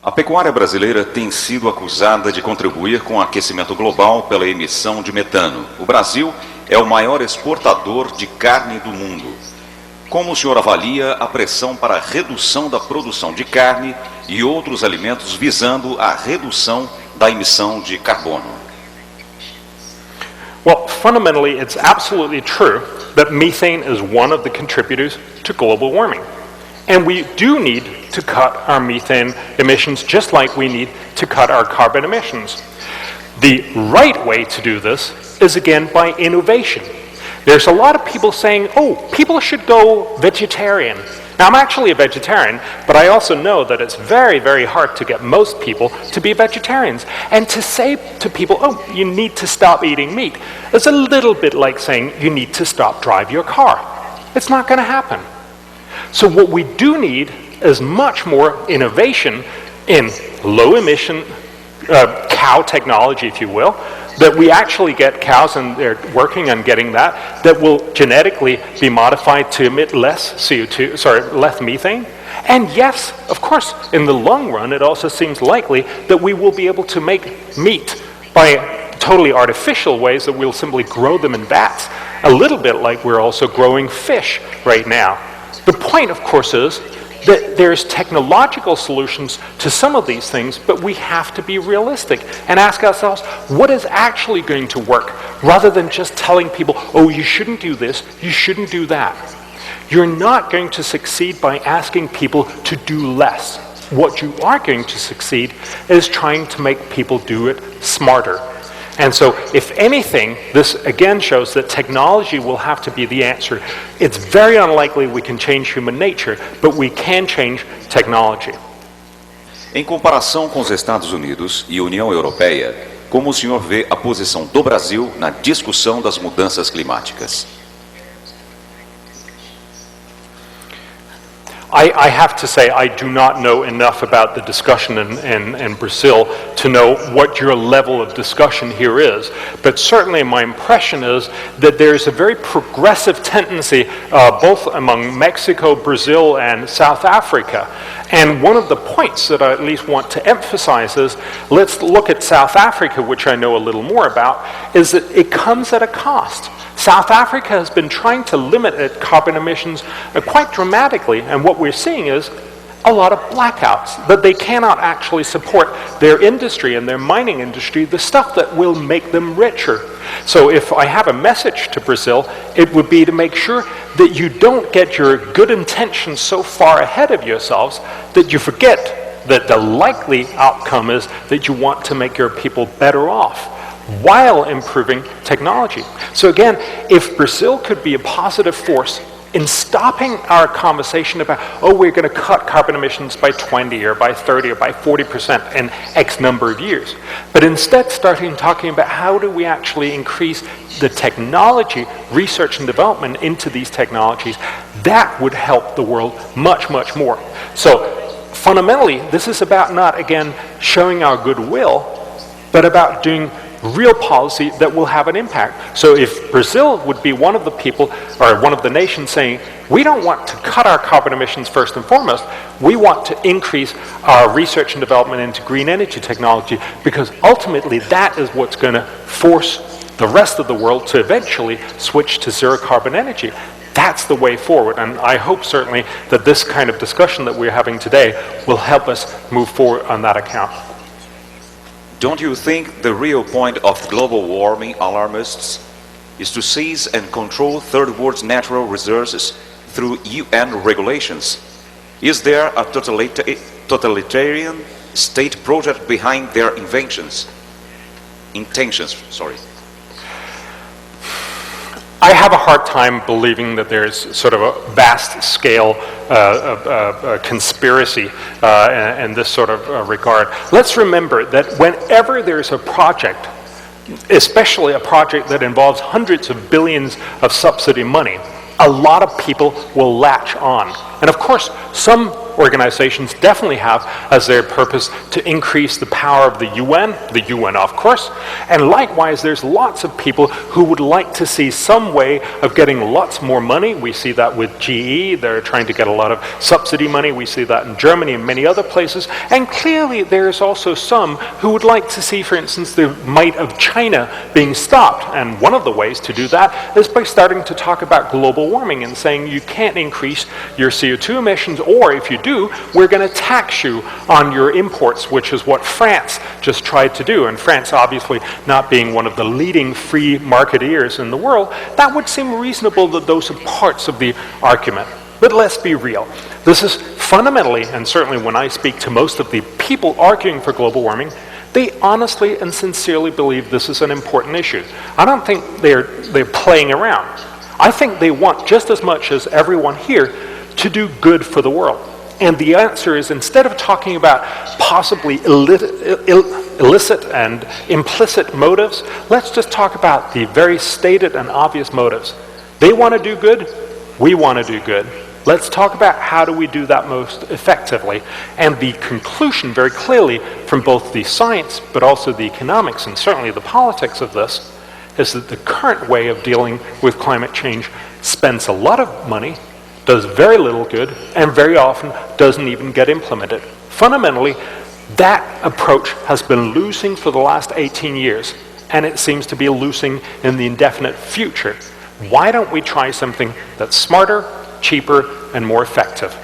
A pecuária brasileira tem sido acusada de contribuir com o aquecimento global pela emissão de metano. O Brasil é o maior exportador de carne do mundo. Como o senhor avalia a pressão para a redução da produção de carne e outros alimentos visando a redução da emissão de carbono? Well, fundamentally, it's absolutely true that methane is one of the contributors to global warming. And we do need to cut our methane emissions just like we need to cut our carbon emissions. The right way to do this is, again, by innovation. There's a lot of people saying, oh, people should go vegetarian. Now, I'm actually a vegetarian, but I also know that it's very, very hard to get most people to be vegetarians. And to say to people, oh, you need to stop eating meat, is a little bit like saying you need to stop driving your car. It's not going to happen. So what we do need is much more innovation in low-emission cow technology, if you will, that we actually get cows, and they're working on getting that, that will genetically be modified to emit less less methane. And yes, of course, in the long run, it also seems likely that we will be able to make meat by totally artificial ways, that we'll simply grow them in vats, a little bit like we're also growing fish right now. The point, of course, is that there's technological solutions to some of these things, but we have to be realistic and ask ourselves, what is actually going to work, rather than just telling people, oh, you shouldn't do this, you shouldn't do that. You're not going to succeed by asking people to do less. What you are going to succeed is trying to make people do it smarter. And so, if anything, this again shows that technology will have to be the answer. It's very unlikely we can change human nature, but we can change technology. Em comparação com os Estados Unidos e a União Europeia, como o senhor vê a posição do Brasil na discussão das mudanças climáticas? I have to say I do not know enough about the discussion in Brazil to know what your level of discussion here is. But certainly my impression is that there's a very progressive tendency both among Mexico, Brazil, and South Africa. And one of the points that I at least want to emphasize is, let's look at South Africa, which I know a little more about, is that it comes at a cost. South Africa has been trying to limit its carbon emissions quite dramatically, and what we're seeing is a lot of blackouts, that they cannot actually support their industry and their mining industry, the stuff that will make them richer. So if I have a message to Brazil, it would be to make sure that you don't get your good intentions so far ahead of yourselves that you forget that the likely outcome is that you want to make your people better off while improving technology. So again, if Brazil could be a positive force in stopping our conversation about, oh, we're going to cut carbon emissions by 20 or by 30 or by 40% in X number of years, but instead starting talking about how do we actually increase the technology, research and development into these technologies, that would help the world much, much more. So fundamentally, this is about not, again, showing our goodwill, but about doing real policy that will have an impact. So if Brazil would be one of the people, or one of the nations saying, we don't want to cut our carbon emissions first and foremost, we want to increase our research and development into green energy technology, because ultimately that is what's going to force the rest of the world to eventually switch to zero carbon energy. That's the way forward, and I hope certainly that this kind of discussion that we're having today will help us move forward on that account. Don't you think the real point of global warming alarmists is to seize and control third world natural resources through UN regulations? Is there a totalitarian state project behind their intentions? I have a hard time believing that there's sort of a vast scale conspiracy in this sort of regard. Let's remember that whenever there's a project, especially a project that involves hundreds of billions of subsidy money, a lot of people will latch on. And of course, some organizations definitely have as their purpose to increase the power of the UN of course, and likewise there's lots of people who would like to see some way of getting lots more money. We see that with GE, they're trying to get a lot of subsidy money. We see that in Germany and many other places, and clearly there's also some who would like to see, for instance, the might of China being stopped, and one of the ways to do that is by starting to talk about global warming and saying you can't increase your CO2 emissions, or if you do, we're going to tax you on your imports, which is what France just tried to do. And France obviously not being one of the leading free marketeers in the world, that would seem reasonable that those are parts of the argument. But let's be real. This is fundamentally, and certainly when I speak to most of the people arguing for global warming, they honestly and sincerely believe this is an important issue. I don't think they're playing around. I think they want just as much as everyone here to do good for the world. And the answer is, instead of talking about possibly illicit and implicit motives, let's just talk about the very stated and obvious motives. They want to do good, we want to do good. Let's talk about how do we do that most effectively. And the conclusion very clearly from both the science but also the economics and certainly the politics of this is that the current way of dealing with climate change spends a lot of money, does very little good, and very often doesn't even get implemented. Fundamentally, that approach has been losing for the last 18 years, and it seems to be losing in the indefinite future. Why don't we try something that's smarter, cheaper, and more effective?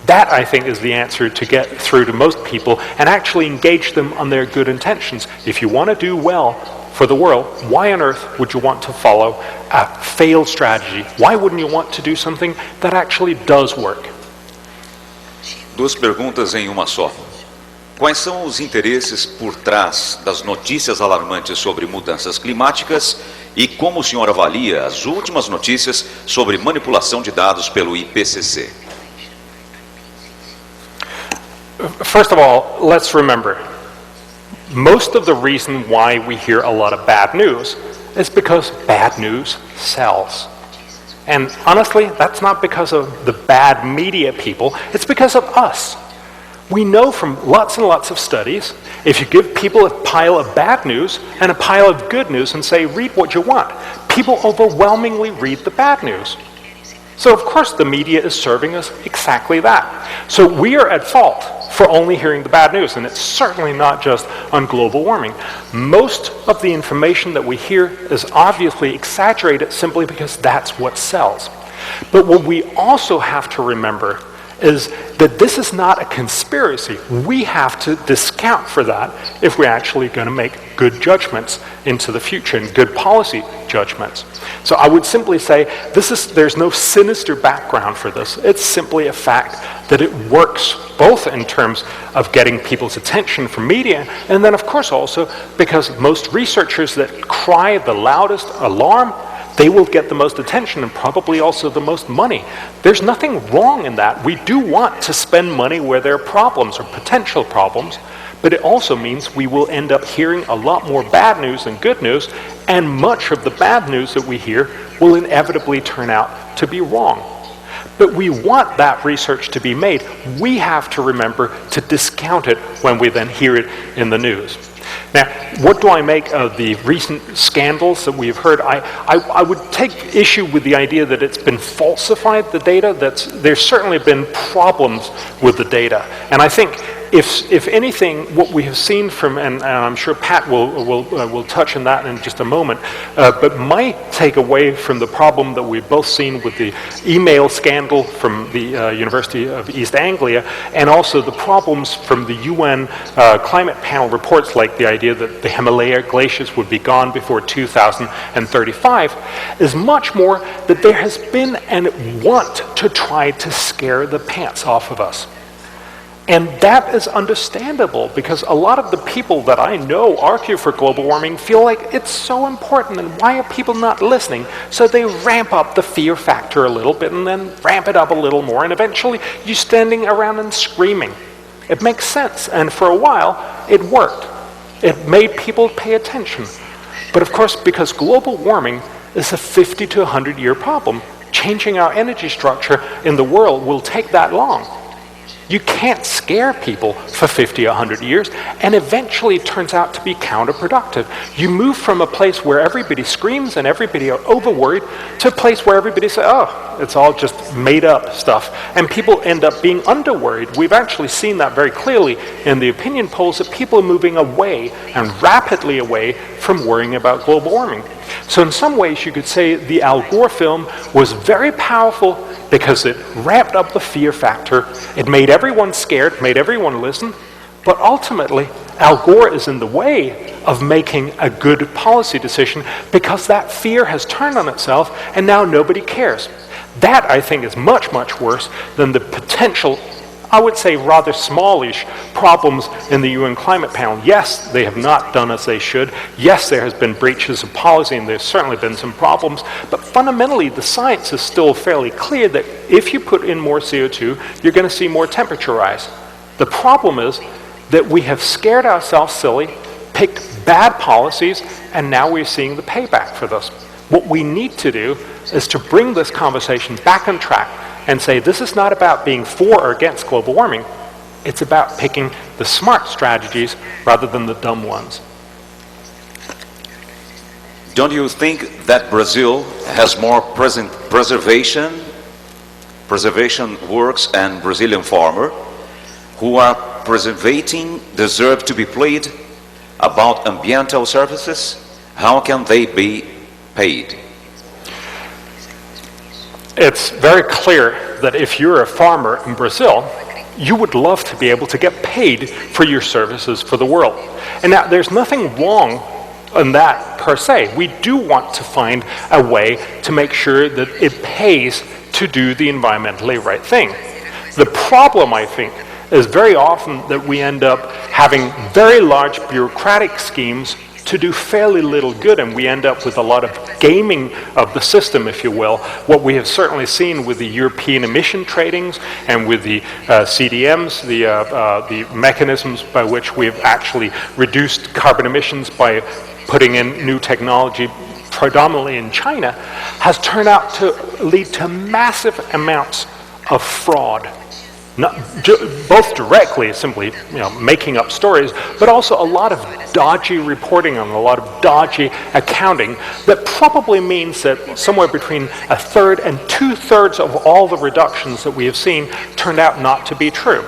That, I think, is the answer to get through to most people and actually engage them on their good intentions. If you want to do well for the world, why on earth would you want to follow a failed strategy? Why wouldn't you want to do something that actually does work? Duas perguntas em uma só. Quais são os interesses por trás das notícias alarmantes sobre mudanças climáticas e como o senhor avalia as últimas notícias sobre manipulação de dados pelo IPCC? First of all, let's remember, most of the reason why we hear a lot of bad news is because bad news sells. And honestly, that's not because of the bad media people, it's because of us. We know from lots and lots of studies, if you give people a pile of bad news and a pile of good news and say, read what you want, people overwhelmingly read the bad news. So of course the media is serving us exactly that. So we are at fault for only hearing the bad news, and it's certainly not just on global warming. Most of the information that we hear is obviously exaggerated simply because that's what sells. But what we also have to remember is that this is not a conspiracy. We have to discount for that if we're actually going to make good judgments into the future and good policy judgments. So I would simply say there's no sinister background for this. It's simply a fact that it works both in terms of getting people's attention from media, and then of course also because most researchers that cry the loudest alarm, they will get the most attention and probably also the most money. There's nothing wrong in that. We do want to spend money where there are problems or potential problems, but it also means we will end up hearing a lot more bad news than good news, and much of the bad news that we hear will inevitably turn out to be wrong. But we want that research to be made. We have to remember to discount it when we then hear it in the news. Now, what do I make of the recent scandals that we've heard? I would take issue with the idea that it's been falsified, the data. There's certainly been problems with the data. And I think if anything, what we have seen from, and I'm sure Pat will touch on that in just a moment, but my takeaway from the problem that we've both seen with the email scandal from the University of East Anglia, and also the problems from the UN climate panel reports, like the idea that the Himalaya glaciers would be gone before 2035, is much more that there has been and want to try to scare the pants off of us. And that is understandable, because a lot of the people that I know argue for global warming feel like it's so important, and why are people not listening? So they ramp up the fear factor a little bit and then ramp it up a little more, and eventually you're standing around and screaming. It makes sense, and for a while it worked. It made people pay attention. But of course, because global warming is a 50 to 100 year problem, changing our energy structure in the world will take that long. You can't scare people for 50 or 100 years, and eventually it turns out to be counterproductive. You move from a place where everybody screams and everybody are over-worried to a place where everybody says, oh, it's all just made-up stuff, and people end up being under-worried. We've actually seen that very clearly in the opinion polls, that people are moving away, and rapidly away, from worrying about global warming. So in some ways, you could say the Al Gore film was very powerful because it ramped up the fear factor. It made everyone scared, made everyone listen. But ultimately, Al Gore is in the way of making a good policy decision because that fear has turned on itself and now nobody cares. That, I think, is much, much worse than the potential, I would say, rather smallish problems in the UN climate panel. Yes, they have not done as they should. Yes, there has been breaches of policy, and there's certainly been some problems. But fundamentally, the science is still fairly clear that if you put in more CO2, you're going to see more temperature rise. The problem is that we have scared ourselves silly, picked bad policies, and now we're seeing the payback for this. What we need to do is to bring this conversation back on track and say this is not about being for or against global warming. It's about picking the smart strategies rather than the dumb ones. Don't you think that Brazil has more preservation works and Brazilian farmer who are preservating deserve to be paid about environmental services? How can they be paid? It's very clear that if you're a farmer in Brazil, you would love to be able to get paid for your services for the world. And now there's nothing wrong in that per se. We do want to find a way to make sure that it pays to do the environmentally right thing. The problem, I think, is very often that we end up having very large bureaucratic schemes to do fairly little good, and we end up with a lot of gaming of the system, if you will. What we have certainly seen with the European emission tradings and with the CDMs, the mechanisms by which we've actually reduced carbon emissions by putting in new technology predominantly in China, has turned out to lead to massive amounts of fraud. Both directly, simply making up stories, but also a lot of dodgy reporting and a lot of dodgy accounting that probably means that somewhere between 1/3 and 2/3 of all the reductions that we have seen turned out not to be true.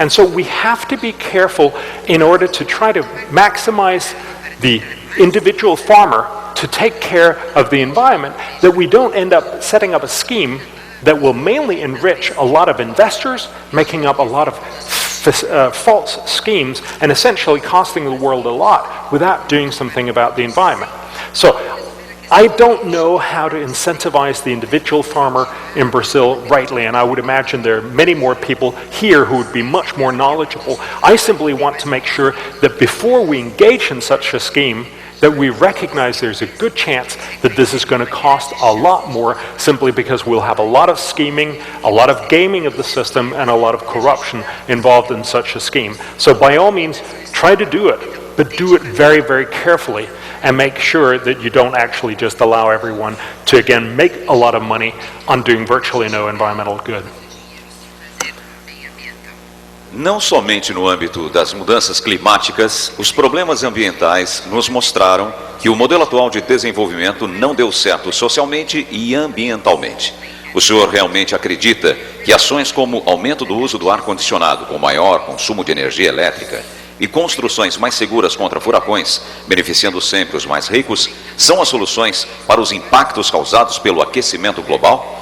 And so we have to be careful in order to try to maximize the individual farmer to take care of the environment, that we don't end up setting up a scheme that will mainly enrich a lot of investors, making up a lot of false schemes, and essentially costing the world a lot without doing something about the environment. So I don't know how to incentivize the individual farmer in Brazil rightly, and I would imagine there are many more people here who would be much more knowledgeable. I simply want to make sure that before we engage in such a scheme, that we recognize there's a good chance that this is going to cost a lot more, simply because we'll have a lot of scheming, a lot of gaming of the system, and a lot of corruption involved in such a scheme. So by all means, try to do it, but do it very, very carefully, and make sure that you don't actually just allow everyone to, again, make a lot of money on doing virtually no environmental good. Não somente no âmbito das mudanças climáticas, os problemas ambientais nos mostraram que o modelo atual de desenvolvimento não deu certo socialmente e ambientalmente. O senhor realmente acredita que ações como aumento do uso do ar-condicionado, com maior consumo de energia elétrica, e construções mais seguras contra furacões, beneficiando sempre os mais ricos, são as soluções para os impactos causados pelo aquecimento global?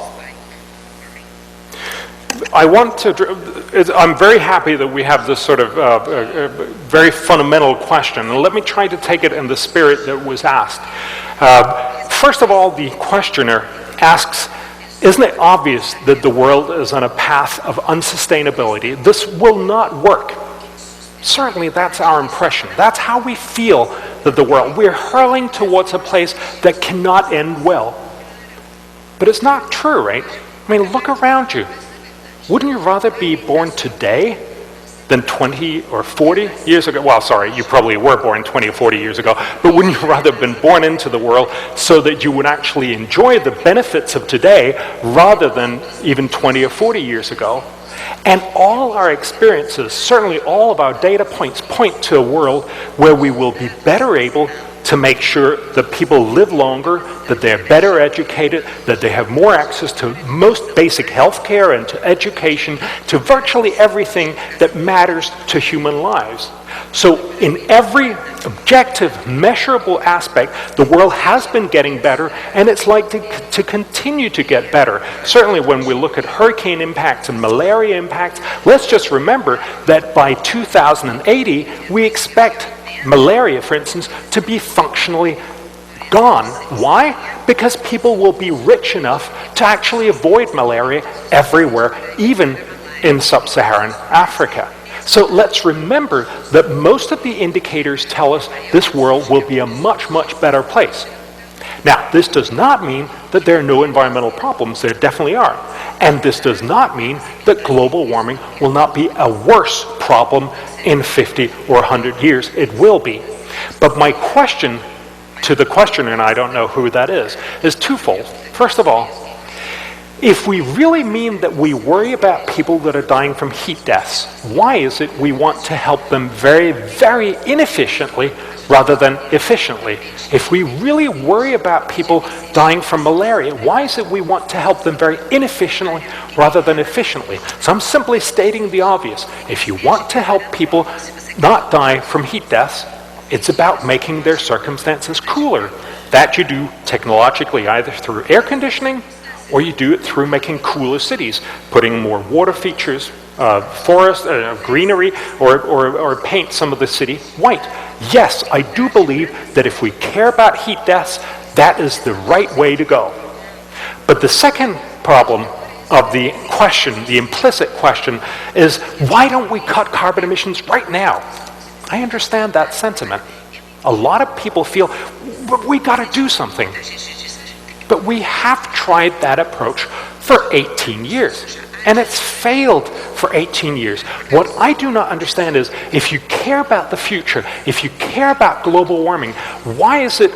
I'm very happy that we have this sort of very fundamental question, and let me try to take it in the spirit that was asked. First of all, the questioner asks, isn't it obvious that the world is on a path of unsustainability? This will not work. Certainly that's our impression. That's how we feel that the world, we're hurling towards a place that cannot end well. But it's not true, right? I mean, look around you. Wouldn't you rather be born today than 20 or 40 years ago? Well, sorry, you probably were born 20 or 40 years ago, but wouldn't you rather have been born into the world so that you would actually enjoy the benefits of today rather than even 20 or 40 years ago? And all our experiences, certainly all of our data points, point to a world where we will be better able to make sure that people live longer, that they're better educated, that they have more access to most basic health care and to education, to virtually everything that matters to human lives. So in every objective, measurable aspect, the world has been getting better, and it's likely to continue to get better. Certainly when we look at hurricane impacts and malaria impacts, let's just remember that by 2080, we expect malaria, for instance, to be functionally gone. Why? Because people will be rich enough to actually avoid malaria everywhere, even in sub-Saharan Africa. So let's remember that most of the indicators tell us this world will be a much, much better place. Now, this does not mean that there are no environmental problems. There definitely are. And this does not mean that global warming will not be a worse problem in 50 or 100 years. It will be. But my question to the questioner, and I don't know who that is twofold. First of all, if we really mean that we worry about people that are dying from heat deaths, why is it we want to help them very, very inefficiently rather than efficiently? If we really worry about people dying from malaria, why is it we want to help them very inefficiently rather than efficiently? So I'm simply stating the obvious. If you want to help people not die from heat deaths, it's about making their circumstances cooler. That you do technologically, either through air conditioning or you do it through making cooler cities, putting more water features, forest, greenery, or paint some of the city white. Yes, I do believe that if we care about heat deaths, that is the right way to go. But the second problem of the question, the implicit question, is why don't we cut carbon emissions right now? I understand that sentiment. A lot of people feel, but we got to do something. But we have tried that approach for 18 years, and it's failed for 18 years. What I do not understand is, if you care about the future, if you care about global warming, why is it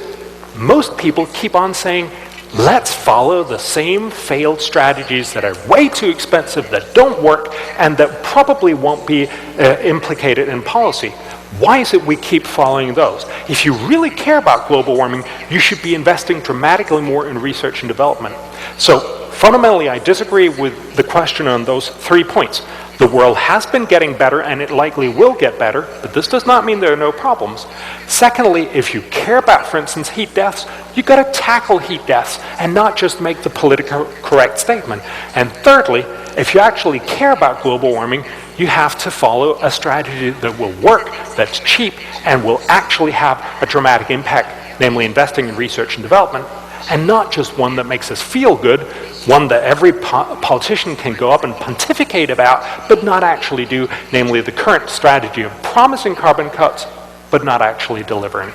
most people keep on saying, let's follow the same failed strategies that are way too expensive, that don't work, and that probably won't be implicated in policy? Why is it we keep following those? If you really care about global warming, you should be investing dramatically more in research and development. So fundamentally, I disagree with the question on those 3 points. The world has been getting better, and it likely will get better, but this does not mean there are no problems. Secondly, if you care about, for instance, heat deaths, you've got to tackle heat deaths and not just make the politically correct statement. And thirdly, if you actually care about global warming, you have to follow a strategy that will work, that's cheap, and will actually have a dramatic impact, namely investing in research and development, and not just one that makes us feel good, one that every politician can go up and pontificate about, but not actually do, namely the current strategy of promising carbon cuts, but not actually delivering.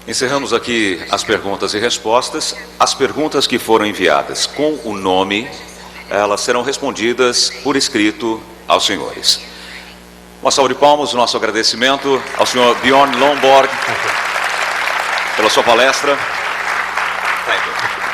Encerramos aqui as perguntas e respostas. As perguntas que foram enviadas com o nome, elas serão respondidas por escrito aos senhores. Uma salva de palmas, o nosso agradecimento ao senhor Bjorn Lomborg pela sua palestra. Thank you.